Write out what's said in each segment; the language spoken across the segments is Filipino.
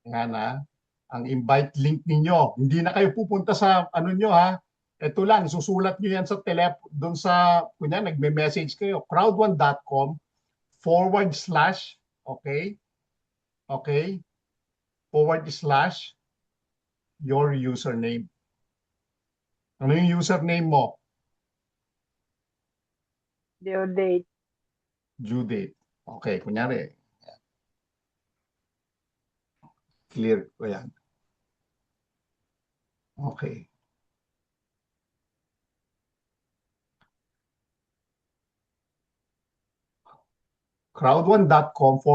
Yan ha. Ang invite link ninyo. Hindi na kayo pupunta sa ano nyo ha. Ito lang, susulat nyo yan sa doon sa, kunya, nagme-message kayo, crowd1.com/, okay, okay, / your username. Ano yung username mo? Due date. Due date. Okay, kunyari, clear ko yan. Okay. crowd1.com /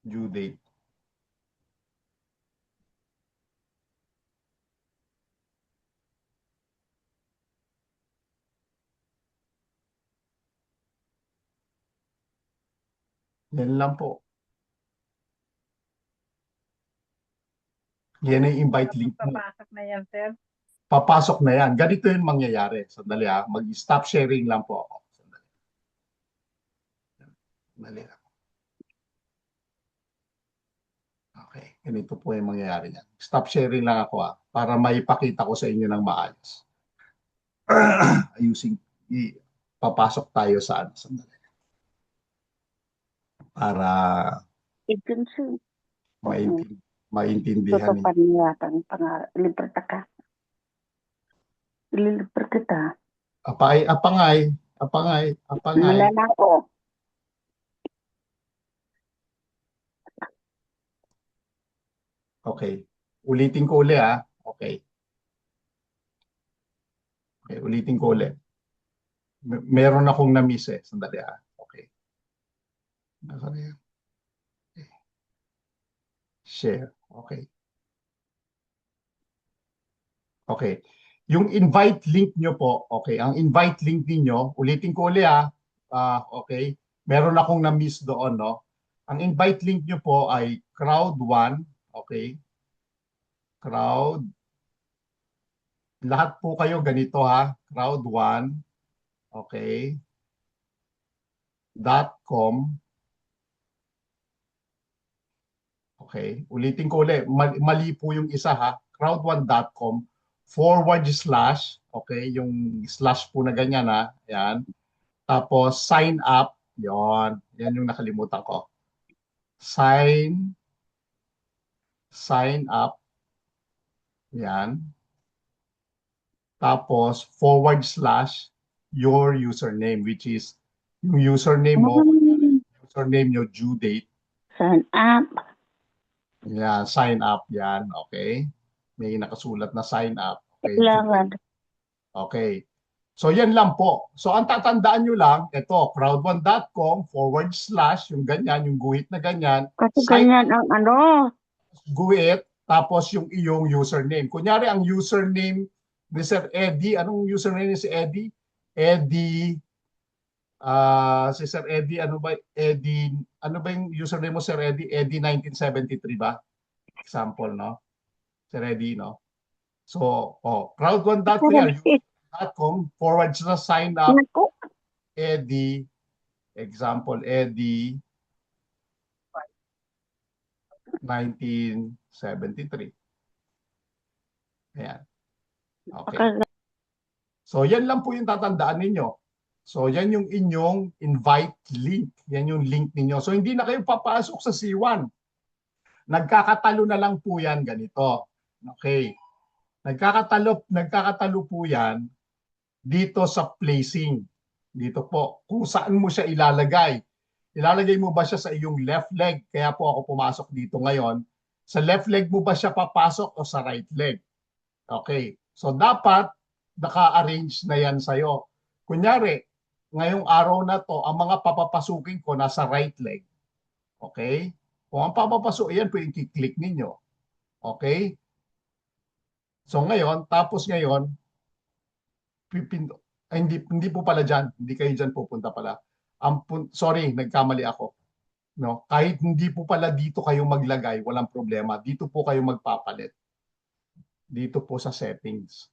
due date. Yan lang po. Yan ang invite link mo. Papasok na yan, sir. Papasok na yan. Ganito yung mangyayari. Sandali ha. Mag-stop sharing lang po ako. Sandali. Sandali lang. Okay. Ganito po yung mangyayari yan. Stop sharing lang ako ha. Para maipakita ko sa inyo ng maayos. Ayusin. Papasok tayo sa ano. Sandali. Para Agency. maintindihan Ito paniyatan. Libre ka. Libre kita. apangay. Wala na ako. Okay. Ulitin ko uli ha. Okay. Okay, ulitin ko uli. Meron akong na-miss eh. Sandali ha. Okay. Nasaan yan? Okay. Share. Okay. Okay. Yung invite link nyo po, okay, ang invite link niyo, ulitin ko uli ha. Okay. Meron akong na-miss doon, no? Ang invite link nyo po ay crowd1, okay? Crowd. Lahat po kayo ganito ha. Crowd1, okay? .com. Okay. Ulitin ko ulit. Mali po yung isa ha. crowd1.com / okay, yung slash po na ganyan ha. Yan. Tapos sign up. Yon. Yan yung nakalimutan ko. Sign up. Yan. Tapos / your username, which is yung username mo, username nyo, due date. Sign up. Yan, sign up yan. Okay. May nakasulat na sign up. Okay. Kailangan. Okay. So yan lang po. So ang tatandaan nyo lang, ito, crowd1.com / yung ganyan, yung guhit na ganyan. Kasi Sign ganyan ang ano. guhit, tapos yung iyong username. Kunyari, ang username ni Sir Eddie, anong username ni si Eddie? Eddie, si Sir Eddie, ano ba yung username mo, Sir Eddie? Eddie 1973 ba? Example, no? Sir Eddie, no? So, crowd1.com / sign up Eddie, example, Eddie 1973. Ayan. Okay. So, yan lang po yung tatandaan ninyo. So, yan yung inyong invite link. Yan yung link ninyo. So, hindi na kayo papasok sa C1. Nagkakatalo na lang po yan ganito. Okay. Nagkakatalo po yan dito sa placing. Dito po. Kung saan mo siya ilalagay. Ilalagay mo ba siya sa iyong left leg? Kaya po ako pumasok dito ngayon. Sa left leg mo ba siya papasok o sa right leg? Okay. So dapat naka-arrange na yan sa'yo. Kunyari, ngayong araw na to, ang mga papapasukin ko nasa right leg. Okay? Kung ang papapasok, yan po yung kiklik ninyo. Okay? So ngayon, tapos ngayon, hindi po pala dyan. Hindi kayo dyan pupunta pala. Sorry, nagkamali ako. No? Kahit hindi po pala dito kayo maglagay, walang problema. Dito po kayo magpapalit. Dito po sa settings.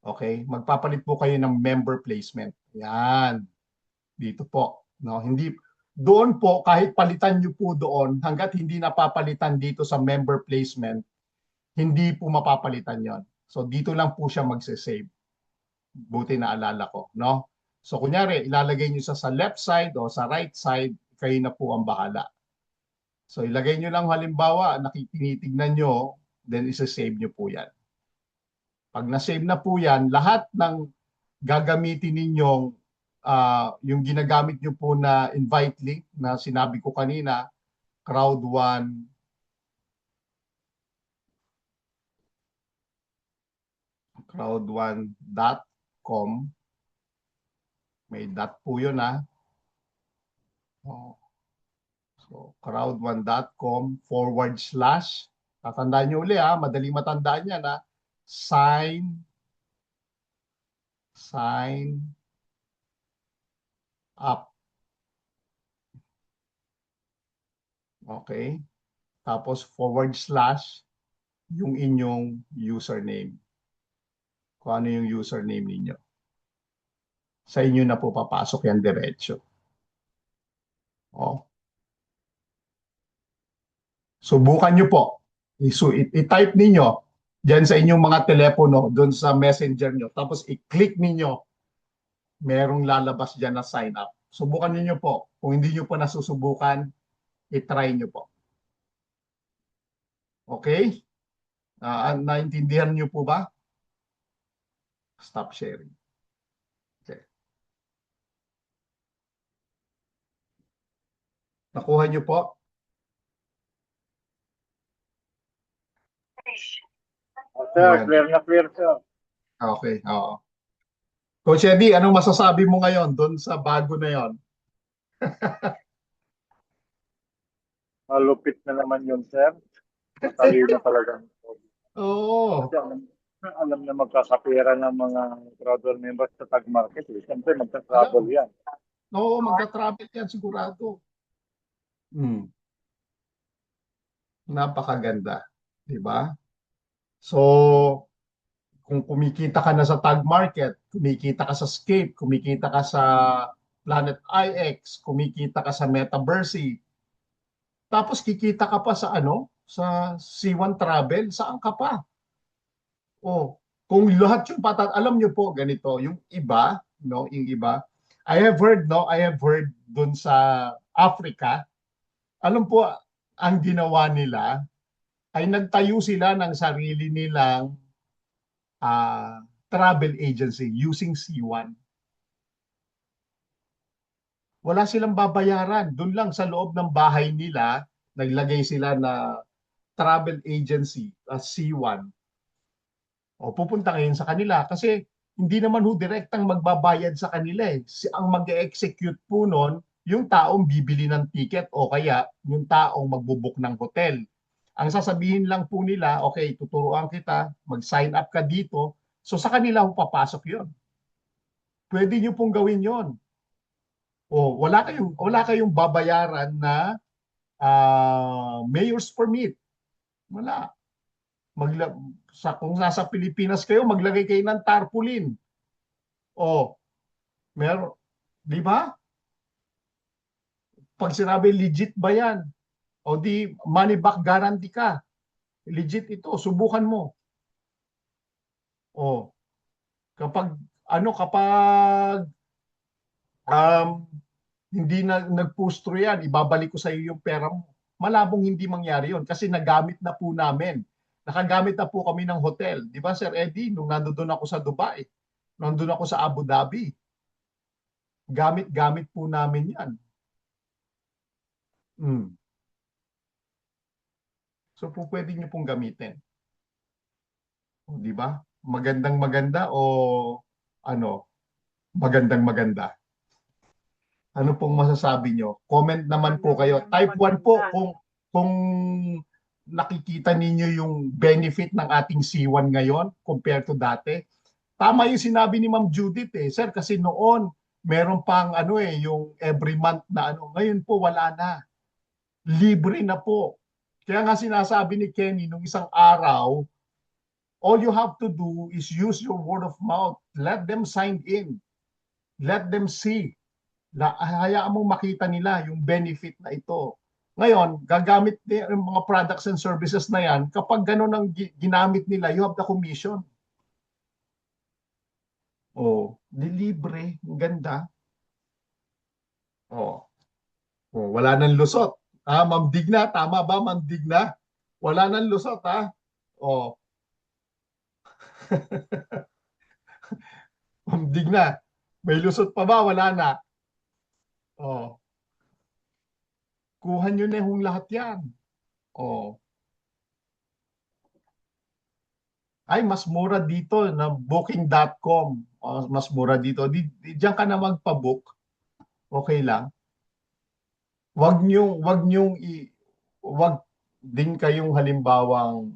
Okay? Magpapalit po kayo ng member placement. Yan. Dito po. No? Hindi doon po, kahit palitan nyo po doon, hanggat hindi napapalitan dito sa member placement, hindi po mapapalitan yon. So dito lang po siya magse-save. Buti na alala ko, no? So kunyari, ilalagay nyo sa left side o sa right side, kayo na po ang bahala. So ilagay nyo lang halimbawa, nakikinitignan nyo, then isa-save nyo po yan. Pag na-save na po yan, lahat ng gagamitin ninyong yung ginagamit nyo po na invite link na sinabi ko kanina, crowd1, crowd1.com, may dot po yun Oh. So, crowd1.com/, tatandaan nyo uli madaling matandaan yan sign up. Okay? Tapos / yung inyong username. Kung ano yung username ninyo. Sa inyo na po papasok yan diretso. Oh. Subukan nyo po. I-type ninyo dyan sa inyong mga telepono, doon sa messenger nyo. Tapos i-click ninyo, merong lalabas dyan na sign up. Subukan ninyo po. Kung hindi nyo po nasusubukan, i-try nyo po. Okay? Naintindihan nyo po ba? Stop sharing. Okay. Nakuha nyo po? Sir, Ayan. clear na clear, sir. Okay, oo. Coach Eddie, anong masasabi mo ngayon doon sa bago na yon? Malupit na naman yun, sir. Matalino talaga. Oo. Kasi alam na magkakapira ng mga crowdfunding members sa tag market. Siyempre, magka-travel Alam. yan. Oo, magka-traffic yan sigurado. Napakaganda. Diba? So, kung kumikita ka na sa tag market, kumikita ka sa Scape, kumikita ka sa Planet IX, kumikita ka sa Metaverse, tapos kikita ka pa sa sa C1 Travel, saan ka pa? Oh, kung lahat yung alam nyo po ganito, yung iba, yung iba, I have heard doon sa Africa, alam po ang ginawa nila ay nagtayo sila ng sarili nilang travel agency using C1. Wala silang babayaran. Doon lang sa loob ng bahay nila, naglagay sila na travel agency, C1. O pupunta kayo sa kanila kasi hindi naman direktang magbabayad sa kanila eh. Ang mag-execute po noon, yung taong bibili ng ticket o kaya yung taong magbubook ng hotel. Ang sasabihin lang po nila, okay, tuturuan kita, mag-sign up ka dito. So sa kanila po papasok yon. Pwede nyo pong gawin yon. O wala kayong babayaran na mayor's permit. Wala. Kung nasa Pilipinas kayo, maglagay kayo ng tarpaulin. O, di ba? Pag sinabi legit ba yan? O di money back guarantee ka. Legit ito, subukan mo. O, kapag hindi na nagpustro yan, ibabalik ko sa iyo yung pera mo. Malabong hindi mangyari yon kasi nagamit na po namin. Nakagamit na po kami ng hotel. Di ba, Sir Eddie, nung nandoon ako sa Dubai, nandun ako sa Abu Dhabi, gamit-gamit po namin yan. So po pwede nyo pong gamitin. Di ba? Magandang maganda o magandang maganda. Ano pong masasabi nyo? Comment naman po kayo. Type 1 po kung nakikita ninyo yung benefit ng ating C1 ngayon compared to dati. Tama yung sinabi ni Ma'am Judith Sir, kasi noon meron pang yung every month na Ngayon po wala na. Libre na po. Kaya nga sinasabi ni Kenny nung isang araw, all you have to do is use your word of mouth. Let them sign in. Let them see. Hayaan mong makita nila yung benefit na ito. Ngayon, gagamit yung mga products and services na yan, kapag gano'n ang ginamit nila, you have the commission. Oh, di libre, ang ganda. Oh, oh, wala nang lusot. Ma'am Digna, tama ba, Ma'am Digna? Wala nang lusot, ha? Oh, Ma'am Digna, may lusot pa ba? Wala na. Oh, kuha nyo na yung lahat yan. Oh, ay, mas mura dito na booking.com. Oh, mas mura dito. Diyan ka na magpa-book. Okay lang. Wag din kayong halimbawang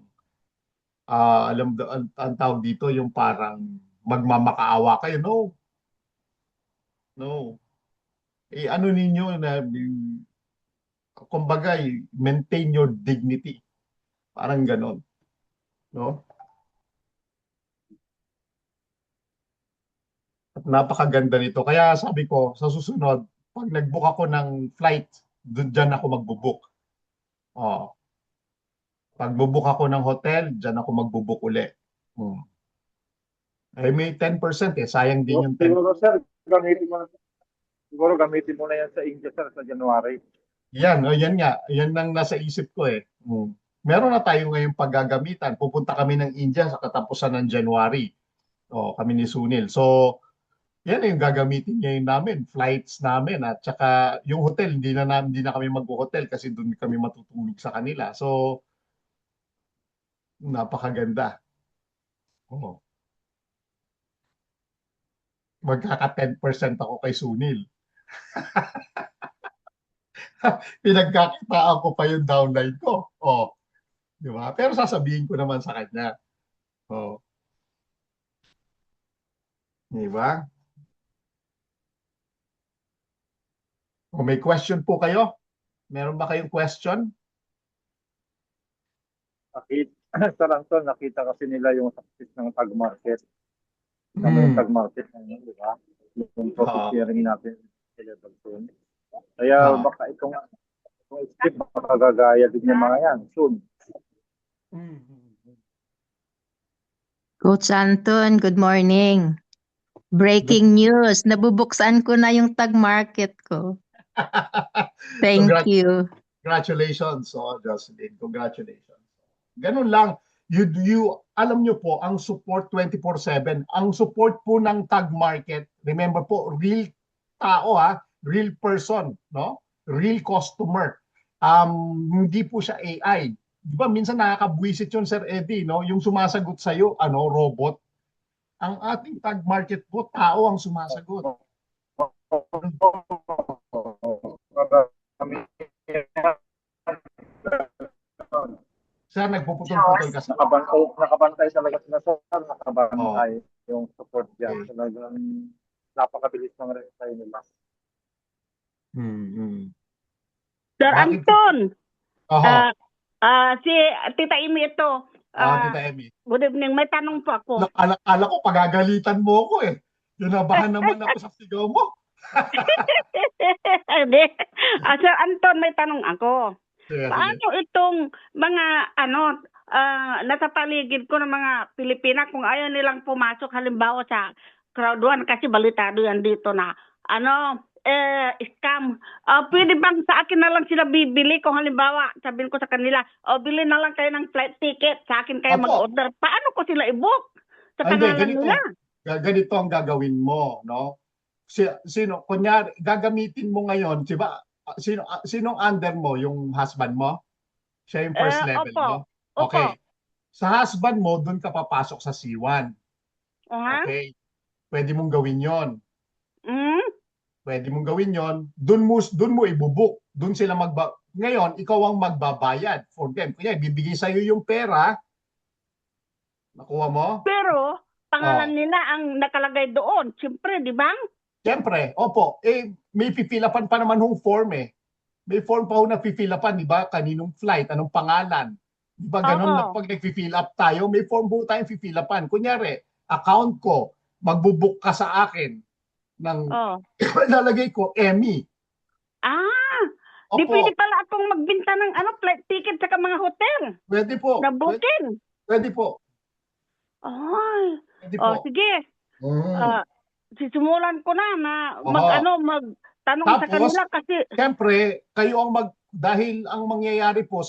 ang tawag dito yung parang magmamakaawa kayo. No. No. Ano ninyo na kumbaga, maintain your dignity. Parang ganon. No? At napakaganda nito. Kaya sabi ko, sa susunod, pag nag-book ako ng flight, dyan ako magbo-book. Oh, pag bubook ako ng hotel, dyan ako magbo-book uli. Hmm. May 10% eh. Sayang din yung 10%. Siguro, sir, gamitin mo na yan sa India, sir, sa January. Yan nga. Yan ang nasa isip ko eh. Hmm. Meron na tayo ngayong paggagamitan. Pupunta kami ng India sa katapusan ng January. Kami ni Sunil. So, yan yung gagamitin ngayon namin, flights namin at saka yung hotel, hindi na kami mag-hotel kasi doon kami matutulog sa kanila. So, napakaganda. Oh. Magkaka 10% ako kay Sunil. Pinagkakitaan ko pa yung downline ko. Di ba? Pero sasabihin ko naman sa kanya. Oh, di ba? Kung may question po kayo, meron ba kayong question? Sir Anton, nakita kasi nila yung success ng tag market. Yung tag market ngayon, di ba? Yung profit sharing natin sa level 2. Kaya baka itong step makagagaya din yung mga yan soon. Coach Anton, good morning. Breaking news, nabubuksan ko na yung tag market ko. Thank you. Congratulations, Jocelyn. Congratulations. Ganun lang. Alam nyo po, ang support 24/7, ang support po ng tag market, remember po, real tao real person, no? Real customer. Hindi po siya AI. Di ba minsan nakakabwisit yun, Sir Eddie, no? Yung sumasagot sa'yo, robot. Ang ating tag market po, tao ang sumasagot. Sir, nagpuputol-putol ka sa... Nakabantay talaga sila, sir. Nakabantay yung support dyan. Okay. Talagang napakabilis ng reply nila. Sir Anton, si Tita Amy ito. Tita Emmy. Good evening. May tanong po ako. Akala ko pagagalitan mo ako eh. Kinabahan naman ako sa sigaw mo. Sir Anton, may tanong ako. Sige. Paano itong mga nasa paligid ko ng mga Pilipina kung ayaw nilang pumasok halimbawa sa crowd 1 kasi balitado yan dito na scam. Pwede bang sa akin na lang sila bibili kung halimbawa sabihin ko sa kanila, bili na lang kayo ng flight ticket, sa akin kayo mag-order. Paano ko sila i-book? Sa pangalan nila? Ganito ang gagawin mo, no? Kunyari, gagamitin mo ngayon, diba? Sinong under mo? Yung husband mo? Siya yung first level mo? Okay. Sa husband mo, doon ka papasok sa C1. Okay. Pwede mong gawin yon. Pwede mong gawin yon. Doon mo ibubuk. Doon sila Ngayon, ikaw ang magbabayad for them. Kaya bibigay sa'yo yung pera. Nakuha mo? Pero, pangalan nila ang nakalagay doon. Siyempre, di ba? Siyempre, opo. May pipilapan pa naman yung form eh. May form pa na pipilapan, di ba? Kaninong flight, anong pangalan. Di ba ganun na pag nag-fill up tayo, may form po tayong pipilapan. Kunyari, account ko, magbubook ka sa akin ng Oh. ilalagay ko Emmy. Ah, di Opo, pwede pala akong magbenta ng flight ticket sa mga hotel pwede po. na booking. Pwede po. Ay. Pwede Oh, po. sige. Mm. Sisimulan ko na Oho. magtanong sa Tapos, kanila kasi siyempre, kayo ang dahil ang mangyayari po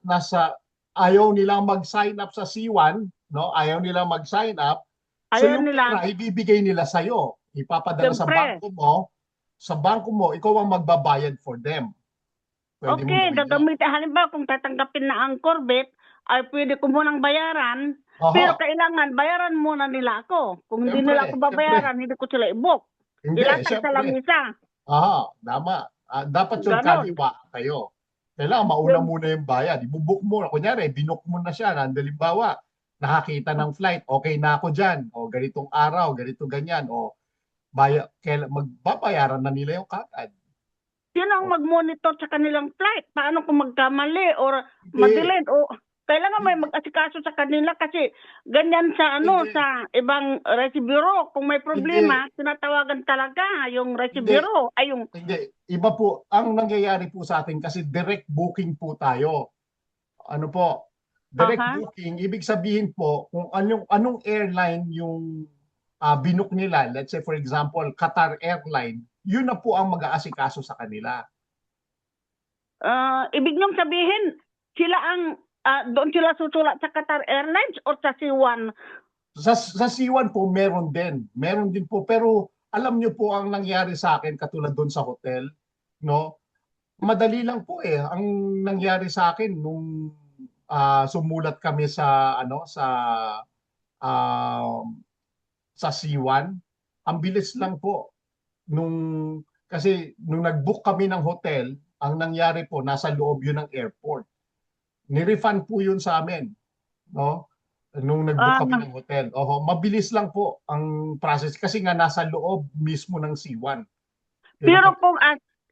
nasa ayaw nilang mag-sign up sa C1, no? Ayaw nilang mag-sign up. So ayaw yung nila. pera ibibigay nila sa iyo. Ipapadala sa Siyempre. bangko mo. Sa bangko mo, ikaw ang magbabayad for them. Pwede mo Okay, gawin yun. gagamitin. Halimbawa, kung tatanggapin na ang Corvette, ay pwede ko munang bayaran. Oho. Pero kailangan, bayaran muna nila ako. Kung hindi Siyempre, nila ako babayaran, hindi ko sila i-book. Hindi, Ilatag sa siyempre. lamisa. Aha, tama. Dapat yung Ganon. kaliwa kayo. Kailangan mauna muna yung bayad. Ibubuk mo. Kunyari, binook mo na siya. Halimbawa, nakakita ng flight. Okay na ako dyan. O ganitong araw, ganito ganyan. O magbabayaran na nila yung kagad. Sino ang mag-monitor sa kanilang flight? Paano kung magkamali or madelayed? O kailangan may mag-asikaso sa kanila kasi ganyan sa Hindi. sa ibang resi bureau. Kung may problema, tinatawagan talaga yung resi Hindi. bureau. Ay, yung Hindi. Iba po, ang nangyayari po sa atin kasi direct booking po tayo. Ano po? Direct Aha. booking, ibig sabihin po kung anong airline yung binook nila. Let's say for example, Qatar Airline, yun na po ang mag-aasikaso sa kanila. ibig niyong sabihin, sila ang doon sila susulat sa Qatar Airlines or sa C1? Sa C1 po, meron din. Meron din po. Pero alam niyo po ang nangyari sa akin katulad doon sa hotel, no? Madali lang po eh. Ang nangyari sa akin nung sumulat kami sa sa C1, ang bilis lang po kasi nung nag-book kami ng hotel, ang nangyari po nasa loob yun ng airport. Ni-refund po yun sa amin, no? Nung nag-book kami ng hotel. Oho, mabilis lang po ang process kasi nga nasa loob mismo ng C1. Pero kung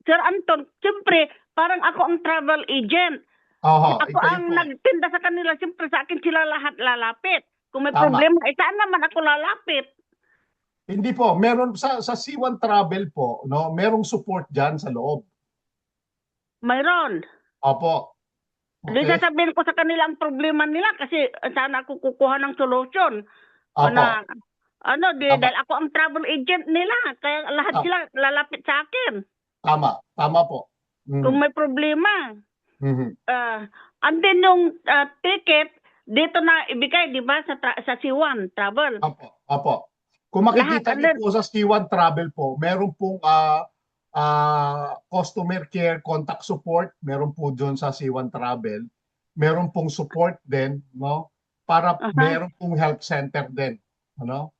Sir Anton, siyempre, parang ako ang travel agent. Oho, Ako ang nagtinda sa kanila, siyempre sa akin sila lahat lalapit. Kung may Tama. problema, saan naman ako lalapit? Hindi po, meron sa C1 Travel po, no, merong support diyan sa loob. Mayroon. Opo. Di sasabihin ko sa kanila ang problema nila kasi sana ako kukuha ng solusyon. Opo. Dahil ako ang travel agent nila, kaya lahat sila lalapit sa akin. Tama po. Kung may problema. Mhm. And then yung ticket, dito na ibigay, di ba, sa C1 Travel. Opo. Kung makikita Lahat, niyo po sa C1 Travel po, meron pong customer care contact support, meron po doon sa C1 Travel. Meron pong support din, no? Para meron pong help center din, ano?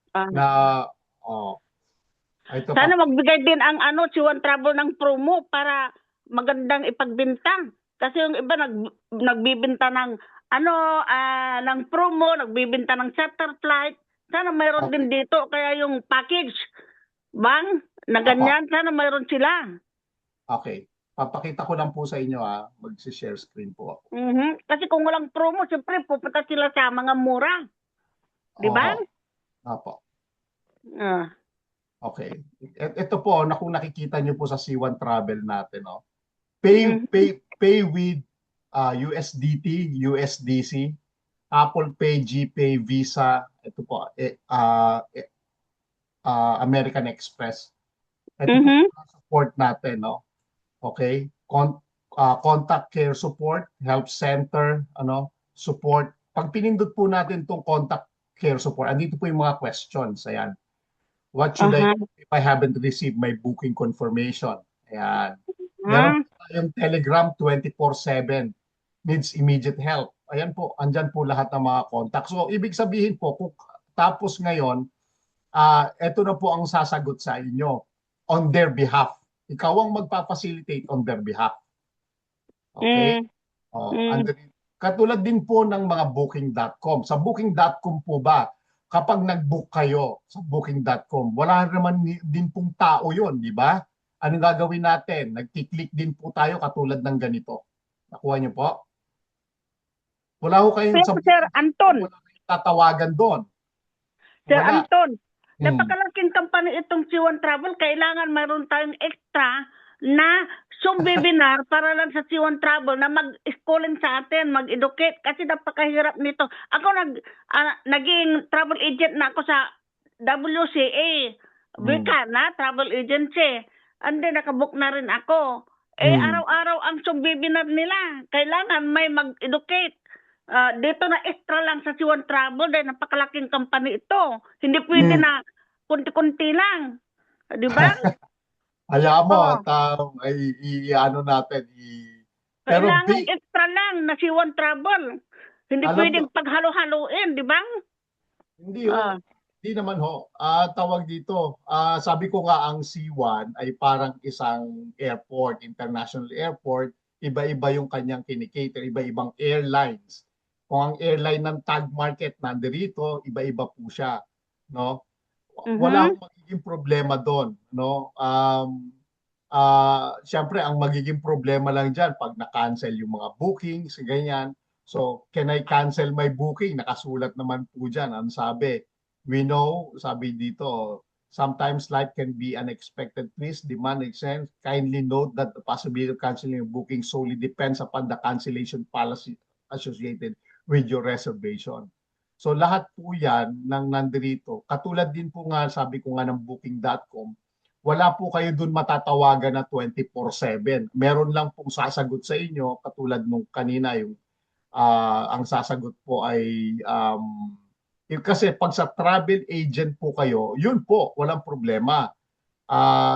Ito sana magbigay din ang C1 Travel ng promo para magandang ipagbenta. Kasi yung iba nagbibenta ng ng promo, nagbibenta ng charter flight. Sana mayroon din dito, kaya yung package bang na ganyan, sana mayroon sila. Okay. Papakita ko lang po sa inyo mag-share screen po ako. Kasi kung walang promo, siyempre pupunta sila sa mga mura. Di ba? Opo. Okay. Ito po, kung nakikita niyo po sa C1 Travel natin, no? Pay with USDT, USDC, Apple Pay, GPay, Visa, ito po, American Express. Ito po support natin, no? Okay? Contact care support, help center, support. Pag pinindot po natin itong contact care support, andito po yung mga questions. Ayan. What should I do if I haven't received my booking confirmation? Ayan. Meron po tayong Telegram 24/7. Needs immediate help. Ayan po, andyan po lahat ng mga contact. So, ibig sabihin po, kung tapos ngayon, ito na po ang sasagot sa inyo on their behalf. Ikaw ang magpa-facilitate on their behalf. Okay? Katulad din po ng mga booking.com. Sa booking.com po ba, kapag nag-book kayo sa booking.com, wala naman din pong tao yon, di ba? Anong gagawin natin? Nagkiklik din po tayo katulad ng ganito. Nakuha niyo po? Wala ho kayong Sir Anton. Wala kayong tatawagan doon. Sir Anton, Napakalaking company itong C1 Travel. Kailangan mayroon tayong extra na Zoom webinar para lang sa C1 Travel na mag-schooling sa atin, mag-educate kasi napakahirap nito. Ako naging travel agent na ako sa WCA, Bicana Travel Agency. And then nakabook na rin ako. Araw-araw ang Zoom webinar nila. Kailangan may mag-educate. Dito na extra lang sa C1 Travel dahil napakalaking company ito. Hindi pwede na kunti-kunti lang. Di ba? Alam mo, Oo. ano natin, pero Kailangan extra lang na C1 Travel. Hindi Alam pwedeng paghalo-haloin, di ba? hindi hindi naman ho. Tawag dito, sabi ko nga ang C1 ay parang isang airport, international airport, iba-iba yung kanyang kinikater, iba-ibang airlines. Kung ang airline ng tag market nandirito, iba-iba po siya, no? Wala akong magiging problema doon, no? Siyempre ang magiging problema lang diyan pag na-cancel yung mga bookings, ganyan. So, can I cancel my booking? Nakasulat naman po diyan. Ang sabi, we know, sabi dito, sometimes life can be unexpected twist, demand, exchange. Kindly note that the possibility of canceling your booking solely depends upon the cancellation policy associated with your reservation. So lahat po yan nang nandirito. Katulad din po nga, sabi ko nga ng booking.com, wala po kayo dun matatawagan na 24/7. Meron lang pong sasagot sa inyo, katulad nung kanina, yung ang sasagot po ay kasi pag sa travel agent po kayo, yun po, walang problema.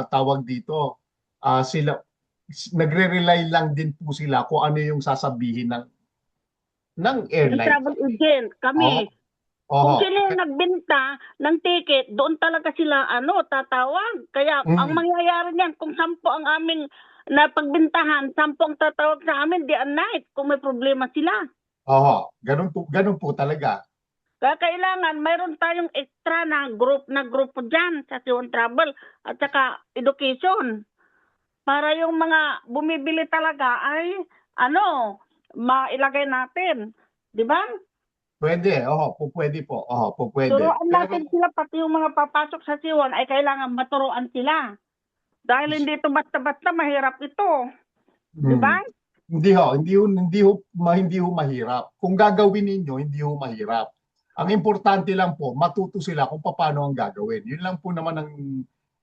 Tawag dito, sila nagre-rely lang din po sila kung ano yung sasabihin ng Yung airline. travel agent, kami. Kung sila yung nagbenta ng ticket, doon talaga sila tatawag. Kaya ang mangyayari niyan, kung 10 ang aming napagbintahan, 10 ang tatawag sa amin, day and night, kung may problema sila. Ganun po talaga. Kaya kailangan mayroon tayong extra na grupo dyan sa C1 Travel at saka education. Para yung mga bumibili talaga ay mailagay natin. Di ba? Pwede, pwede po. Pwede. Turuan natin sila, pati yung mga papasok sa C1 ay kailangan maturuan sila. Dahil hindi ito basta-basta, mahirap ito. Di ba? Hindi ho mahirap. Kung gagawin ninyo, hindi ho mahirap. Ang importante lang po, matuto sila kung paano ang gagawin. Yun lang po naman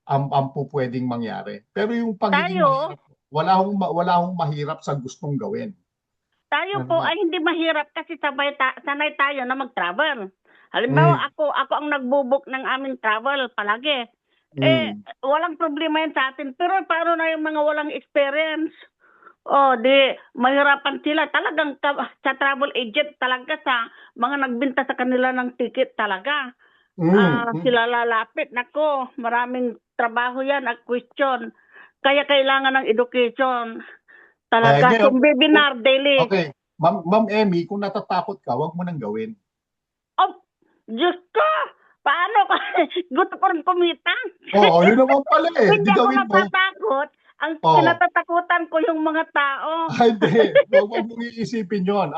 ang po pwedeng mangyari. Pero yung pagiging mahirap, wala hong mahirap sa gustong gawin. Tayo po ay hindi mahirap kasi sanay tayo na mag-travel. Halimbawa, ako ang nagbubook ng aming travel palagi. Walang problema yan sa atin. Pero paano na yung mga walang experience? Di mahirapan sila. Talagang sa travel agent talaga, sa mga nagbenta sa kanila ng ticket talaga. Sila lalapit. Nako, maraming trabaho yan at question. Kaya kailangan ng education. Talaga, yung webinar daily. Okay. Ma'am Emmy, kung natatakot ka, wag mo nang gawin. Diyos ko! Paano ka? Gusto ko rin kumita. Yun naman pala eh. Hindi ako natatakot. Ang kinatatakutan ko yung mga tao. Hindi. Huwag mong iisipin yun.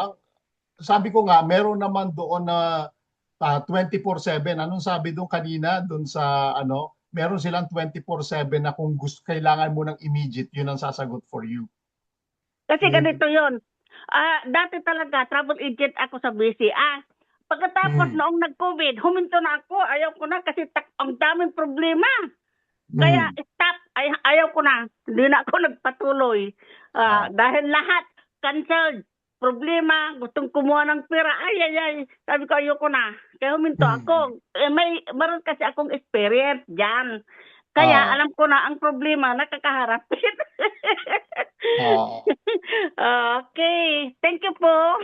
Sabi ko nga, meron naman doon na 24/7. Anong sabi doon kanina? Doon sa meron silang 24/7 na kung kailangan mo ng immediate, yun ang sasagot for you. Kasi ganito yun. Dati talaga, travel agent ako sa BCA. Pagkatapos noong nag-COVID, huminto na ako. Ayaw ko na kasi ang daming problema. Kaya stop. Ayaw ko na. Hindi na ako nagpatuloy. Dahil lahat canceled. Problema. Gustong kumuha ng pera. Ay. Sabi ko, ayoko na. Kaya huminto ako. Meron kasi akong experience dyan. Kaya alam ko na ang problema nakakaharapin. Okay. Thank you po.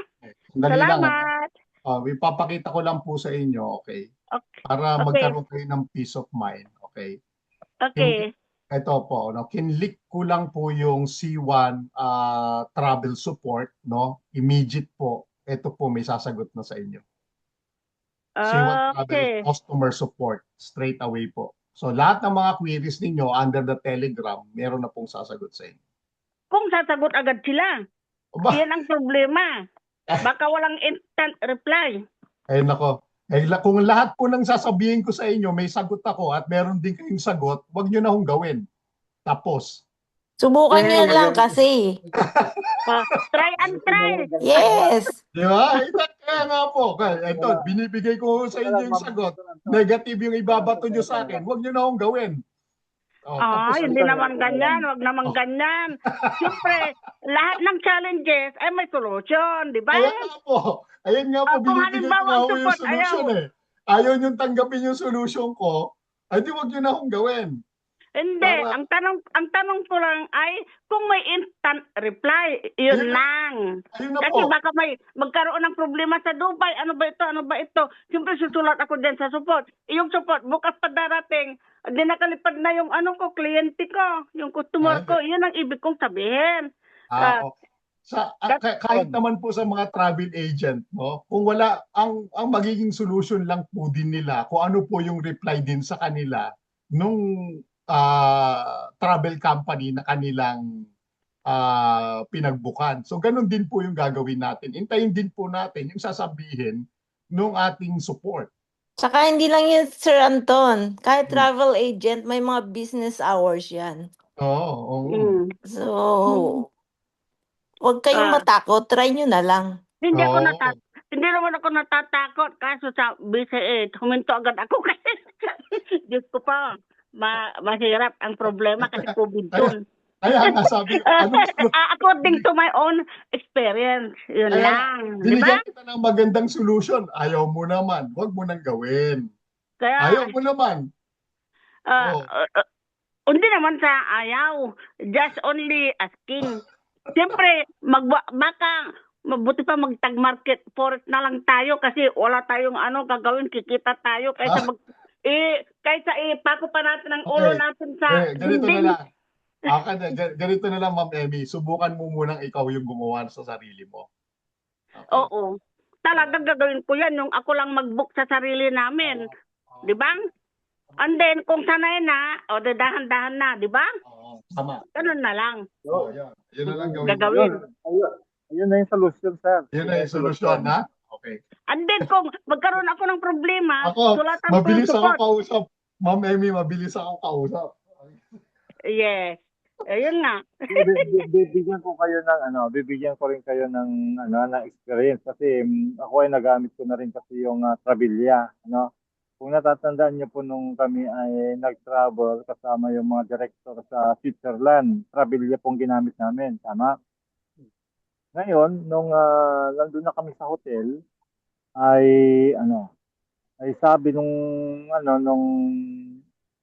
Salamat. Ipapakita ko lang po sa inyo, okay? Para magkaroon kayo ng peace of mind, okay? Okay. Ito po, kinlik ko lang po yung C1 travel support, immediate po. Ito po, may sasagot na sa inyo. C1 travel customer support, straight away po. So lahat ng mga queries ninyo under the Telegram, meron na pong sasagot sa inyo. Kung sasagot agad sila, yan ang problema. Baka walang instant reply. Nako. Kung lahat po ng sasabihin ko sa inyo, may sagot ako at meron din kayong sagot, wag nyo na hong gawin. Tapos. Subukan nyo Well, lang kasi. try and try. Yes. Di ba? Kaya nga po. Ito, binibigay ko sa inyo yung sagot. Negative yung ibabato nyo sa akin. Wag nyo na hong gawin. Tapos, Hindi naman ganyan. Wag naman ganyan. Siyempre, lahat ng challenges ay may solution, di ba? Ayan nga po. Ayan nga po, Kung binibigay ko halimbawa nga ang po yung support, solution ayaw. Ayaw nyo tanggapin yung solution ko, ay di wag nyo na hong gawin. Hindi, Para- ang tanong ko lang ay kung may instant reply, yun Ayun na. lang. Ayun na Kasi po. baka may magkaroon ng problema sa Dubai, ano ba ito, ano ba ito. Siyempre susulat ako din sa support. Yung support, bukas pa darating, di nakalipad na yung kliyente ko, yung customer ko, yun ang ibig kong sabihin. Okay. Kahit naman po sa mga travel agent, no, kung wala, ang magiging solution lang po din nila, kung ano po yung reply din sa kanila nung travel company na kanilang pinagbukan. So ganun din po yung gagawin natin. Intayin din po natin yung sasabihin nung ating support. Tsaka hindi lang yun, Sir Anton. Kahit travel agent, may mga business hours yan. Oo. So, huwag kayong matakot. Try nyo na lang. Hindi naman ako natatakot kaso sa BCA, huminto agad ako kasi Diyos ko pa, mahirap ang problema kasi COVID yun. Kaya nga sabi, According to my own experience, yun lang. Di ba? binigyan kita ng magandang solution. Ayaw mo naman, wag mo nang gawin. Kaya, Ayaw mo naman. hindi naman sa ayaw. Just only asking. Siyempre, baka mabuti pa mag-tag market forest na lang tayo kasi wala tayong gagawin, kikita tayo kaysa kaysa ipako pa natin ang ulo natin sa Ganito na lang. Ganito na lang, Ma'am Emmy. Subukan mo munang ikaw yung gumawa sa sarili mo. Okay. Oo. Talagang gagawin ko yan yung ako lang mag-book sa sarili namin. Di ba? And then, kung sanay na, dahan-dahan na, di ba? Oo, tama. Ganun na lang. Yun na lang gawin. Gagawin. Ayun na yung solution, sir. Yun na yung solusyon, ha? Okay. And then, kung magkaroon ako ng problema, Ako, sulatan ko mabilis yung ako support. kausap. Ma'am Emmy, mabilis ako kausap. Yes. Ayun nga. Bibigyan ko kayo ng bibigyan ko rin kayo ng na experience kasi ako ay nagamit ko na rin kasi yung Travelia, Kung natatandaan niyo po nung kami ay nag-travel kasama yung mga director sa Switzerland, Travelia pong ginamit namin, tama? Ngayon, nung nandun na kami sa hotel, ay sabi nung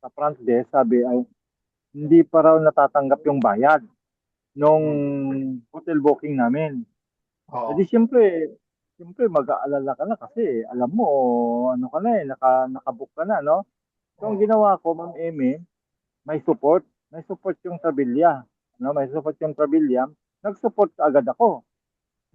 sa front desk, sabi ay hindi pa raw natatanggap yung bayad nung hotel booking namin. Oo. Jadi siyempre mag-aalala ka na kasi alam mo ka na nakabook ka na, no? So ang ginawa ko, Ma'am Emmy, may support yung Travelia, may support yung Travelia. Nag-support agad ako.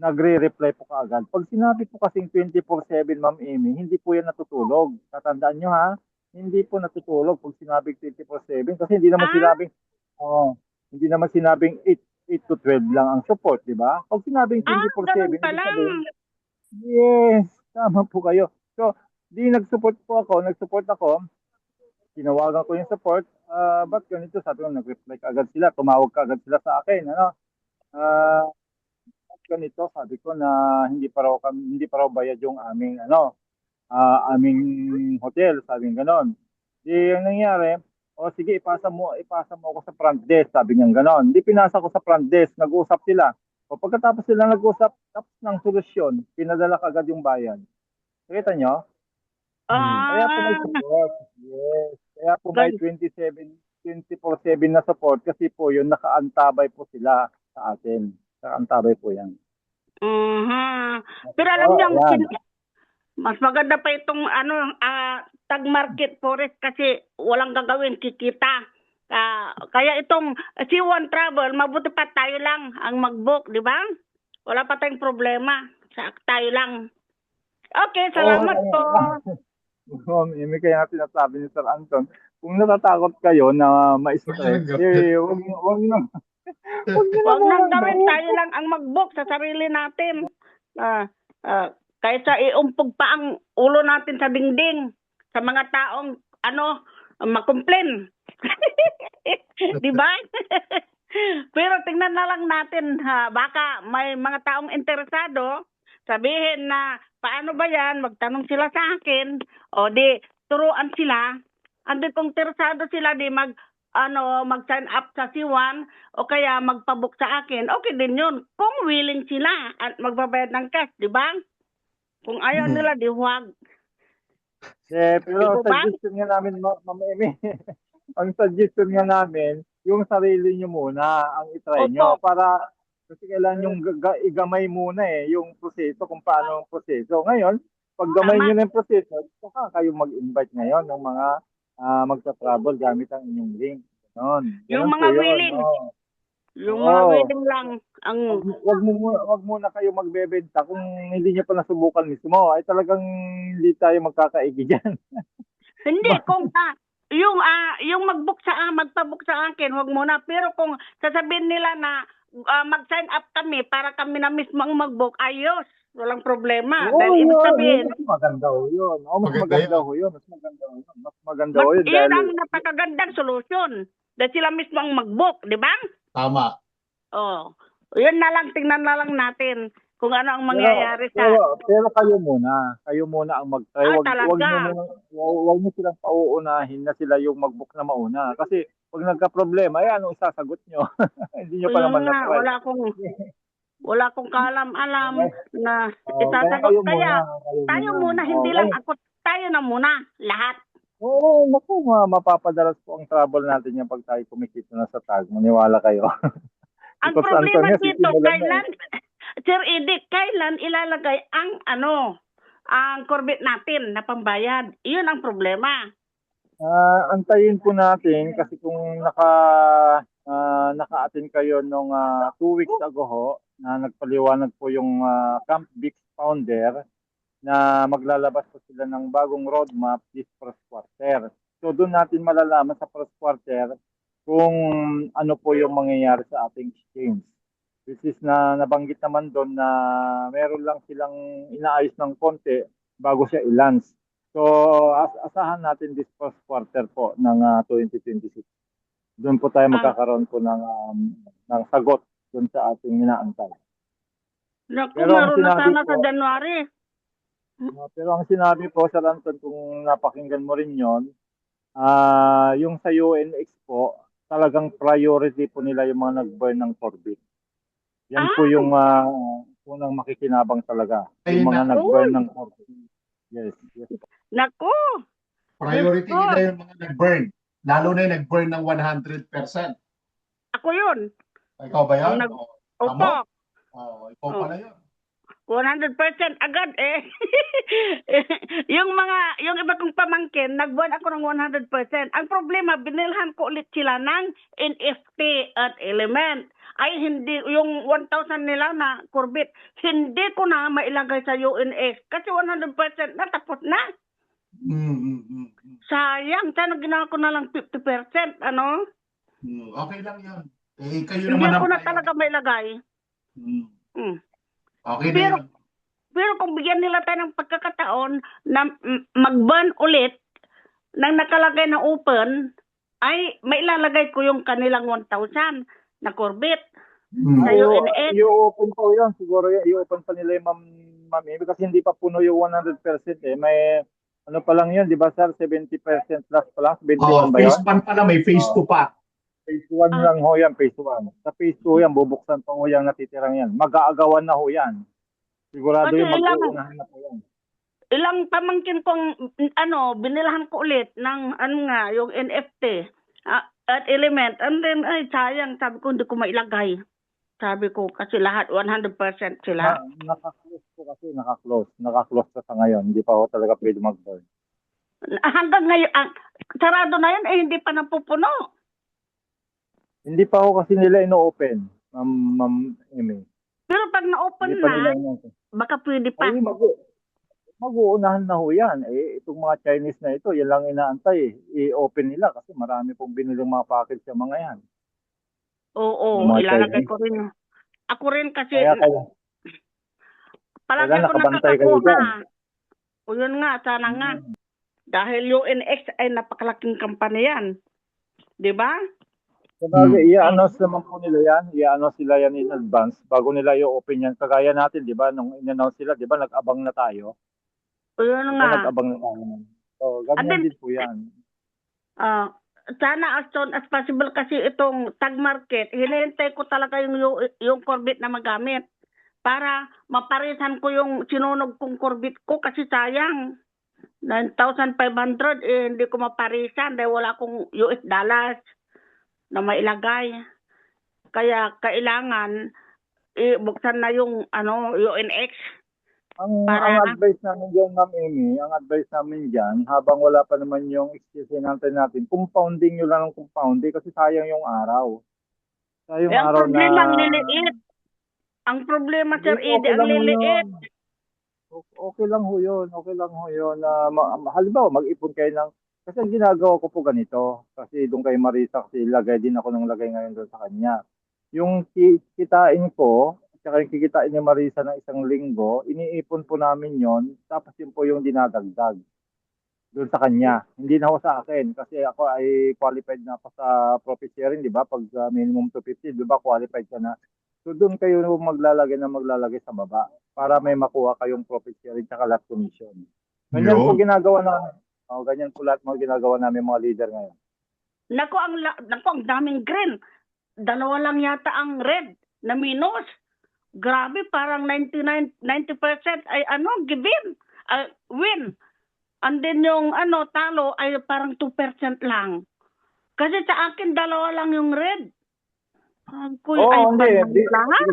Nagre-reply po kaagad. Pag sinabi po kasing 24/7, Ma'am Emmy, hindi po yan natutulog. Tatandaan nyo, ha? Hindi po natutulog pag sinabing 24/7 kasi hindi naman sinabing 8 to 12 lang ang support, di ba? Pag sinabing 24/7, Ganun pala. yes, tama po kayo. So, nag-support ako, tinawagan ko yung support, ba't ganito? Sabi ko, nag-reply ka agad sila, tumawag ka agad sila sa akin, ganito, sabi ko na hindi pa raw bayad yung aming hotel, sabi ng ganon. Di ang nangyari, sige, ipasa mo ako sa front desk, sabi niya ganon. Di pinasa ko sa front desk, nag-usap sila. O pagkatapos sila nag-usap, tapos ng solusyon, pinadala kagad yung bayad. Nakita nyo? Kaya po may support. Yes. Kaya po may 24/7 na support kasi po yun, nakaantabay po sila sa atin. Nakaantabay po yan. Pero alam niyo, mas maganda pa itong tag market forest kasi walang gagawin, kikita. Kaya itong C1 Travel, mabuti pa tayo lang ang mag-book, di ba? Wala pa tayong problema. Tayo lang. Okay, salamat po. May kaya natin nasabi ni Sir Anton, kung natatakot kayo na ma-stress, huwag nang gawin, tayo lang ang mag-book sa sarili natin. Kaysa iumpog pa ang ulo natin sa dingding sa mga taong makomplain. Di ba? Pero tingnan na lang natin ha, baka may mga taong interesado sabihin na paano ba yan, magtanong sila sa akin o di turuan sila. Andi kung interesado sila di mag-sign up sa C1 o kaya magpabook sa akin, okay din yun. Kung willing sila at magbabayad ng cash, di ba? Kung ayaw nila, di huwag. Pero Di ba? suggestion nga namin, Ma'am Amy, ang suggestion nga namin, yung sarili nyo muna ang itry nyo Opo. para kasi kailangan yung igamay muna yung proseso kung paano ang proseso. Ngayon, pag gamay Tama. nyo na yung proseso, saka kayo mag-invite ngayon ng mga magta-travel gamit ang inyong link. Ganon. Yung Ganon mga po yun. willing. Oo. Yung mga Oo. willing lang ang Wag muna kayo magbebenta kung hindi niyo pa nasubukan mismo. Ay talagang hindi tayo magkakaigi diyan. hindi kung yung magpabook sa akin, wag muna. Pero kung sasabihin nila na mag-sign up kami para kami na mismo ang mag-book, ayos. Walang problema. Dahil ibig sabihin, Mas maganda ho yun. Mas Maganda maganda yun. ho yun. Mas maganda ho yun. yun ang Dahil, napakagandang solusyon. Dahil sila mismo ang mag-book, di ba? Tama. Oh. Yun na lang, tingnan na lang natin kung ano ang mangyayari sa... pero kayo muna ang mag-try. Talaga. Wag niyo silang pauunahin na sila yung mag-book na mauna. Kasi pag nagka-problema, anong isasagot nyo? Hindi nyo pa Yun naman nga, na-try. wala akong kaalam-alam na Kaya isasagot. kayo Kaya muna. tayo muna, hindi lang ako. Tayo na muna, lahat. Oo, naku, mapapadalas po ang travel natin yan pag tayo kumikita na sa tag. Maniwala kayo. Ang Because problema Anton, dito, sisimulan na kailan, Sir Edic, kailan ilalagay ang corbett natin na pambayad? Iyon ang problema. antayin po natin kasi kung naka-attend kayo nung 2 weeks ago ho, na nagpaliwanag po yung Camp Bix founder na maglalabas po sila ng bagong roadmap this first quarter. So doon natin malalaman sa first quarter kung ano po yung mangyayari sa ating exchange. Which is na nabanggit naman doon na meron lang silang inaayos ng konti bago siya i-launch. So asahan natin this first quarter po ng 2026. Doon po tayo magkakaroon po ng sagot doon sa ating inaantay. Naku, Pero ang meron na sinabi sana ko- sa January. Pero ang sinabi po sa Anton, kung napakinggan mo rin yon, yung sa UNX po, talagang priority po nila yung mga nag-burn ng Corbett. Yan po yung unang makikinabang talaga. Ay, Yung mga naku. nag-burn ng Corbett. Yes. Naku, Priority Yes, po. nila yung mga nag-burn. Lalo na yung nag-burn ng 100%. ako yun. Ikaw ba yan? Ang nag- O, Opo, tama? Ikaw Oh. pala yun. 100% agad eh. yung iba kong pamangkin, nag-burn ako ng 100%. Ang problema, binilhan ko ulit sila ng NFT at Element. Ay hindi, yung 1,000 nila na Corbett, hindi ko na mailagay sa UNX kasi 100% na, tapos na. Sayang, sana ginawa ko na lang 50%, ano? Okay lang yun. Kayo Hindi naman ako na ang- talaga mailagay. Mm. Okay na Pero- yun. Pero kung bigyan nila tayo ng pagkakataon na mag-ban ulit nang nakalagay na open, ay mailalagay ko yung kanilang 1,000 na Corbett. Sa UNX. I-open po yun. Siguro i-open pa nila yung Ma'am Amy kasi hindi pa puno yung 100%. May ano pa lang yun, di ba sir? 70% plus pa lang. 71 ba yun? Phase 1 pala, may phase 2 pa. Phase 1 lang ho yan, phase 1. Sa phase 2 yan, bubuksan pa ho yung natitirang yan. Mag-aagawan na ho yan. Sigurado Kasi yung mag-uunahan na po yan. Ilang pamangkin kong binilahan ko ulit ng yung NFT at Element. And then ay sayang, sabi ko hindi ko mailagay. Sabi ko kasi lahat 100% sila. Naka-close po kasi, naka-close. Naka-close pa sa ngayon. Hindi pa ho talaga pwede mag-burn. Hanggang ngayon, sarado na yun, hindi pa napupuno. Hindi pa ho kasi nila ino-open, Ma'am Amy. Pero pag na-open Hindi pa nila na, ino-open. baka pwede pa. Ay, mag-uunahan na ho yan. Itong mga Chinese na ito, yan lang inaantay. I-open nila kasi marami pong binilang mga package sa mga yan. Oo, Mga ilalagay Chinese. ko rin. Ako rin kasi, Kaya palagi Kailan ako nakabantay kayo nakakakuha. dyan? O yun nga, sana nga. Dahil UNX ay napakalaking kampanya yan. Di ba? Sabagay, i-announce naman po nila yan. I-announce sila yan in advance bago nila i-open yan. Kagaya natin, di ba? Nung in-announce sila, di ba? Nag-abang na tayo. O yun Di ba? nga. Nag-abang na tayo. So, ganyan Abin- din po yan. Sana as soon as possible kasi itong tag market, hinihintay ko talaga yung Corvette na magamit para maparisan ko yung sinunog kong Corvette ko kasi sayang. 9,500 hindi ko maparisan dahil wala akong US dollars na mailagay. Kaya kailangan buksan na yung UNX. Ang Para- advice namin dyan, Ma'am Amy, ang advice namin dyan, habang wala pa naman yung excuse natin, compounding nyo lang ng compounding kasi sayang yung araw. Sayang yung ang araw problema na... ang liliit. Ang problema, Sir Hindi, Eddie, ang lang ho liliit. yun. Okay lang ho yun. Okay lang ho yun. Halimbawa, mag-ipon kayo ng... Kasi ang ginagawa ko po ganito. Kasi doon kay Marisa, kasi lagay din ako ng lagay ngayon doon sa kanya. Yung kitain ko, tsaka yung kikitain ni Marisa ng isang linggo, iniipon po namin yon. Tapos yun po yung dinadagdag doon sa kanya. Hindi na ho sa akin. Kasi ako ay qualified na pa sa profit sharing, di ba? Pag minimum 250, di ba? Qualified ka na. So doon kayo maglalagay sa baba para may makuha kayong profit sharing tsaka lot commission. Ganyan po Yun. ginagawa namin. Ganyan po lahat mga ginagawa namin mga leader ngayon. Naku, ang daming green. Dalawa lang yata ang red na minus. Grabe, parang 90% ay given, win. And then yung talo ay parang 2% lang. Kasi sa akin, dalawa lang yung red. Hindi.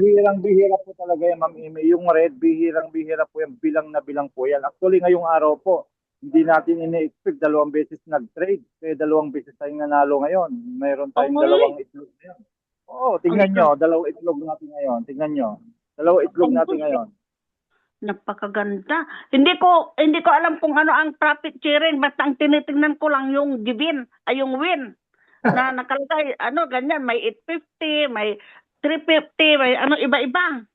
Bihirang-bihira po talaga yan, Ma'am Amy. Yung red, bihirang-bihira po yan. Bilang na bilang po yan. Actually, ngayong araw po, hindi natin ini-expect 2 beses nag-trade. Kaya 2 beses tayong nanalo ngayon. Mayroon tayong 2 itlog ngayon. Tingnan nyo. 2 itlog natin ngayon. Tingnan nyo. 2 itlog natin ngayon. Napakaganda. Hindi ko alam kung ano ang profit sharing. Basta ang tinitingnan ko lang yung given, ay yung win. Na nakalagay, ganyan, may 850, may 350, may iba-iba.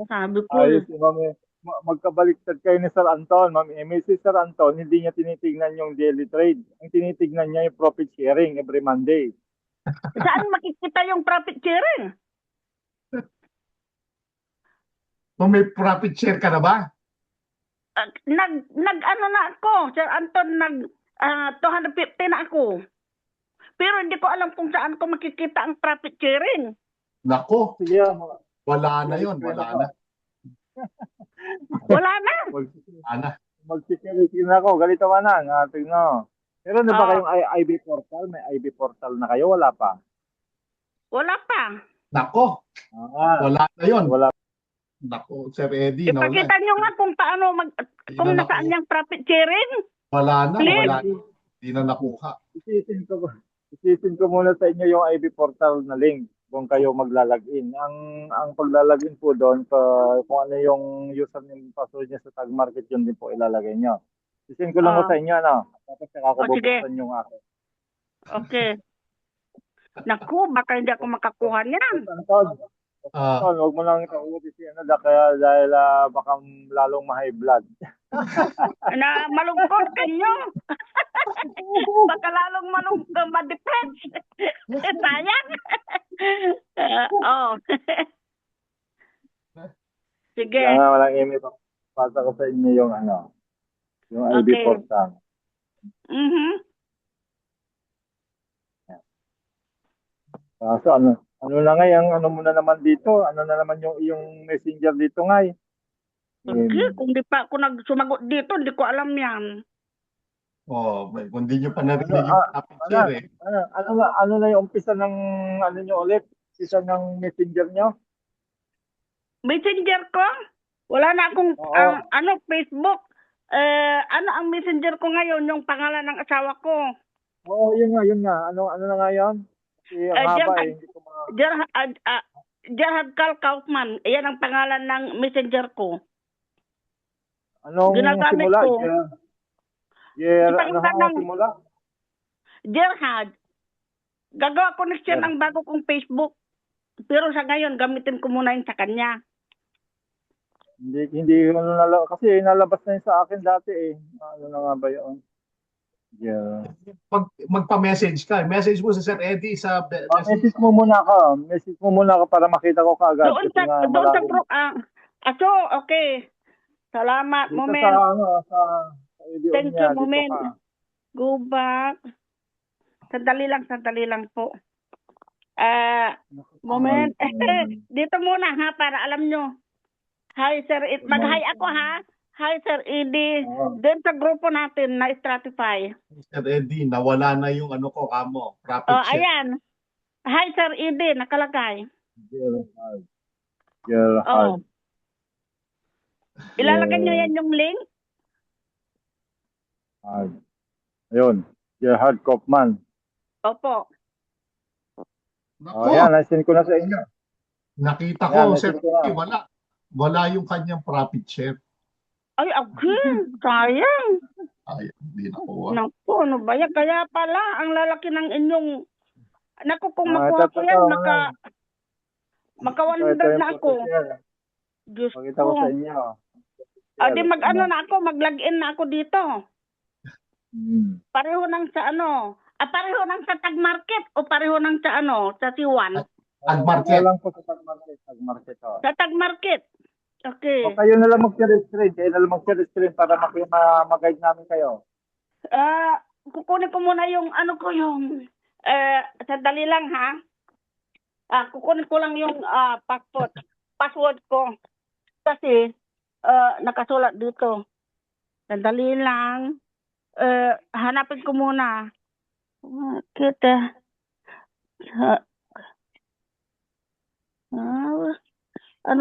Sabi ko, Ayos, Ma'am. Magkabaliktad kayo ni Sir Anton. Ma'am Amy, si Sir Anton, hindi niya tinitignan yung daily trade. Ang tinitignan niya yung profit sharing every Monday. saan makikita yung profit sharing? Kung may profit share ka na ba? Na ako, Sir Anton, 250 na ako. Pero hindi ko alam kung saan ko makikita ang profit sharing. Nako, Sige, wala na yun. Wala na. Wala na. Wala na. Magsikiriskin ako. Galito man na. Tingnan. Meron na ba kayong IB portal? May IB portal na kayo? Wala pa? Wala pa. Nako, wala na yun. Wala. Nako, Sir Eddie, na wala. Ipakita nyo nga kung paano kung na nasaan yung profit sharing. Wala na, Please. wala na. Hindi na nakuha. Isisin ko muna sa inyo yung IB portal na link kung kayo maglalagin. Ang paglalagin po doon, kung ano yung username password niya sa tag market, yun din po ilalagay nyo. Isisin ko lang po sa inyo, Tapos saka ko bubuksan yung akin. Okay. Naku, baka hindi ako makakuha niyan. Anton, huwag mo lang ikakuha si dahil baka lalong ma-high blood. Na malungkot kanyo. Baka lalong ma-depress. Sayang. Sige. Kaya nga walang email. Pasa ko sa inyo yung yung IB Okay. portal. So ano na ngayon, muna naman dito? Ano na naman yung messenger dito ngay? Okay, kung di pa ako sumagot dito, hindi ko alam yan. Kung di nyo pa narinig yung profit share Ano na yung umpisa ng nyo ulit? Umpisa ng messenger nyo? Messenger ko? Wala na akong Oo. Facebook. Ang messenger ko ngayon, yung pangalan ng asawa ko. Oo, yun nga. Ano na nga yun? Kasi ang haba hindi ko Gerhard Carl Kaufman. Yan ang pangalan ng messenger ko. Anong Ginagamit simula? ko. Ano simula? Gerhard. Gagawa ko next year ng bago kong Facebook. Pero sa ngayon, gamitin ko muna yung sa kanya. Hindi ko kasi nalabas na yun sa akin dati eh. Ano na nga ba yun? Yeah. Magpa-message ka. Message mo si Sir Eddie sa message. Message mo muna ka. Message mo muna ka para makita ko kaagad. Doon Kasi sa nga doon sa marami. aso, okay. Salamat, Dito moment. sa sa EDO Thank niya. you, Dito moment. ka. Go back. Sandali lang po. Moment. Dito muna ha, para alam nyo. Hi, Sir mag-hi ako ha. Hi, Sir Edie. Doon sa grupo natin na Stratify. Sir Eddie, nawala na yung ano ko, kamo. Profit Oh, share. ayan. Hi, Sir Edie. Nakalagay. Gerhard. Oh. Ilalagay nyo yan yung link. Ayun. Gerhard Kaufman. Opo. Nako, Ayan, nasin ko na sa inyo. nakita Ayan, ko, nasin Sir ko na. Eddie, wala yung kanyang profit share. Ay, okay. Sayang. Ay, hindi nakuha. Naku, ano ba yan? Kaya pala, ang lalaki ng inyong... Naku, kung makuha ko ito, yan, ito maka yung 100 na ako. professor. Diyos Pakita ko sa ko. inyo. Di mag-ano na ako, mag-login na ako dito. Pareho nang sa ano. Pareho nang sa Tag Market o pareho nang sa ano, sa T1? Tag Market. Lang po sa Tag Market. Tag Market. Sa Tag Market. Okay. O kayo na lang mag-share screen. Kayo na lang mag-share screen para mag-guide namin kayo. Kukunin ko muna yung ano ko yung sandali lang ha. Kukunin ko lang yung password ko. Kasi nakasulat dito. Sandali lang. Hanapin ko muna. Kita.